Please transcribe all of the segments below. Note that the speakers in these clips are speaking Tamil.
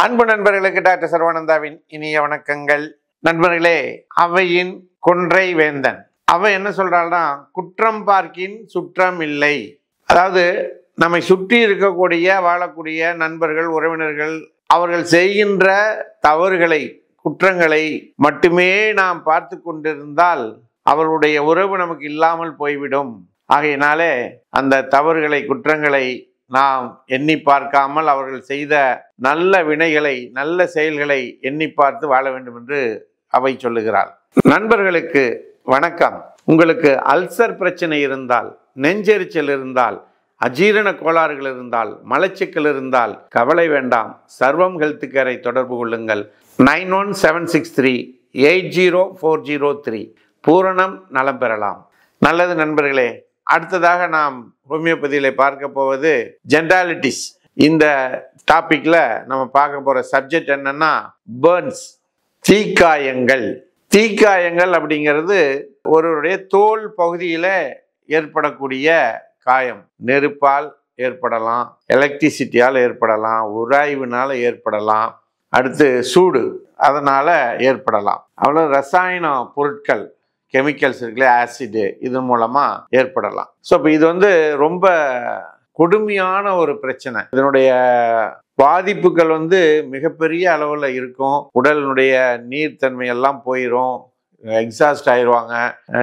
அன்பு நண்பர்களுக்கு டாக்டர் சர்வானந்தாவின் இனிய வணக்கங்கள். நண்பர்களே, அவையின் கொன்றை வேந்தன் அவ என்ன சொல்றாள்னா, குற்றம் பார்க்கின் சுற்றம் இல்லை. அதாவது நம்மை சுற்றி இருக்கக்கூடிய வாழக்கூடிய நண்பர்கள், உறவினர்கள் அவர்கள் செய்கின்ற தவறுகளை, குற்றங்களை மட்டுமே நாம் பார்த்து கொண்டிருந்தால் அவர்களுடைய உறவு நமக்கு இல்லாமல் போய்விடும். ஆகையினாலே அந்த தவறுகளை, குற்றங்களை நாம் எண்ணி பார்க்காமல் அவர்கள் செய்த நல்ல வினைகளை, நல்ல செயல்களை எண்ணி பார்த்து வாழ வேண்டும் என்று அவை சொல்லுகிறாள். நண்பர்களுக்கு வணக்கம். உங்களுக்கு அல்சர் பிரச்சனை இருந்தால், நெஞ்செரிச்சல் இருந்தால், அஜீரண கோளாறுகள் இருந்தால், மலச்சிக்கல் இருந்தால் கவலை வேண்டாம். சர்வம் ஹெல்த் கேரை தொடர்பு கொள்ளுங்கள். 9176380403 பூரணம் நலம் பெறலாம். நல்லது நண்பர்களே, அடுத்ததாக நாம் ஹோமியோபதியில பார்க்க போவது ஜென்டாலிட்டிஸ். இந்த டாபிக்ல நம்ம பார்க்க போற சப்ஜெக்ட் என்னன்னா பர்ன்ஸ், தீக்காயங்கள். தீக்காயங்கள் அப்படிங்கிறது ஒருவருடைய தோல் பகுதியில ஏற்படக்கூடிய காயம். நெருப்பால் ஏற்படலாம், எலக்ட்ரிசிட்டியால் ஏற்படலாம், உராய்வினால ஏற்படலாம், அடுத்து சூடு அதனால ஏற்படலாம். அவ்வளோ ரசாயன பொருட்கள், கெமிக்கல்ஸ் இருக்குல்ல, ஆசிடு, இதன் மூலமா ஏற்படலாம். ஸோ இப்போ இது ரொம்ப கொடுமையான ஒரு பிரச்சனை. இதனுடைய பாதிப்புகள் மிகப்பெரிய அளவில் இருக்கும். உடலினுடைய நீர்த்தன்மை எல்லாம் போயிடும், எக்ஸாஸ்ட் ஆயிடுவாங்க.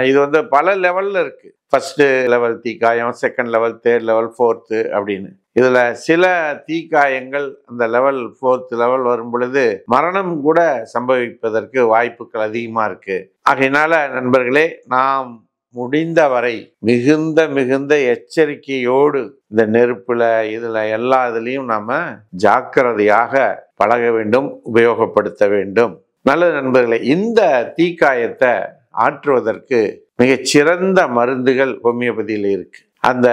இது பல லெவலில் இருக்கு. ஃபர்ஸ்ட் லெவல் தீக்காயம், second level, third level, fourth அப்படின்னு. இதுல சில தீக்காயங்கள் அந்த லெவல் 4th லெவல் வரும் பொழுது மரணம் கூட சம்பவிப்பதற்கு வாய்ப்புகள் அதிகமா இருக்கு. ஆகையினால நண்பர்களே, நாம் முடிந்தவரை மிகுந்த எச்சரிக்கையோடு இந்த நெருப்புல, இதுல எல்லா இதுலயும் நாம ஜாக்கிரதையாக பழக வேண்டும், உபயோகப்படுத்த வேண்டும். நல்லது நண்பர்களே, இந்த தீக்காயத்தை ஆற்றுவதற்கு மிகச்சிறந்த மருந்துகள் ஹோமியோபதியில் இருக்கு. அந்த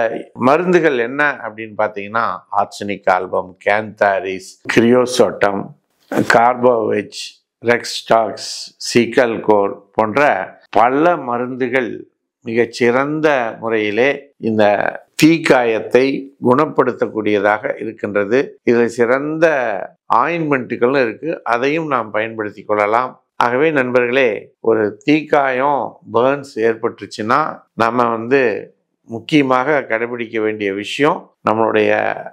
மருந்துகள் என்ன அப்படின்னு பார்த்தீங்கன்னா, ஆர்சனிக் ஆல்பம், கேந்தாரிஸ், கிரியோசோட்டம், கார்போவேஜ், ரெக்ஸ்டாக்ஸ், சீக்கல்கோர் போன்ற பல மருந்துகள் மிகச்சிறந்த முறையிலே இந்த தீக்காயத்தை குணப்படுத்தக்கூடியதாக இருக்கின்றது. இதில் சிறந்த ஆயின்மெண்ட்டுகளும் இருக்கு, அதையும் நாம் பயன்படுத்தி கொள்ளலாம். ஆகவே நண்பர்களே, ஒரு தீக்காயம், பர்ன்ஸ் ஏற்பட்டுச்சுன்னா நம்ம முக்கியமாக கடைபிடிக்க வேண்டிய விஷயம், நம்மளுடைய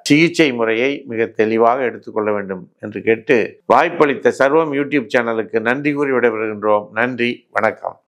சிகிச்சை முறையை மிக தெளிவாக எடுத்துக்கொள்ள வேண்டும் என்று கேட்டு, வாய்ப்பளித்த சர்வம் யூடியூப் சேனலுக்கு நன்றி கூறி விடைபெறுகின்றோம். நன்றி, வணக்கம்.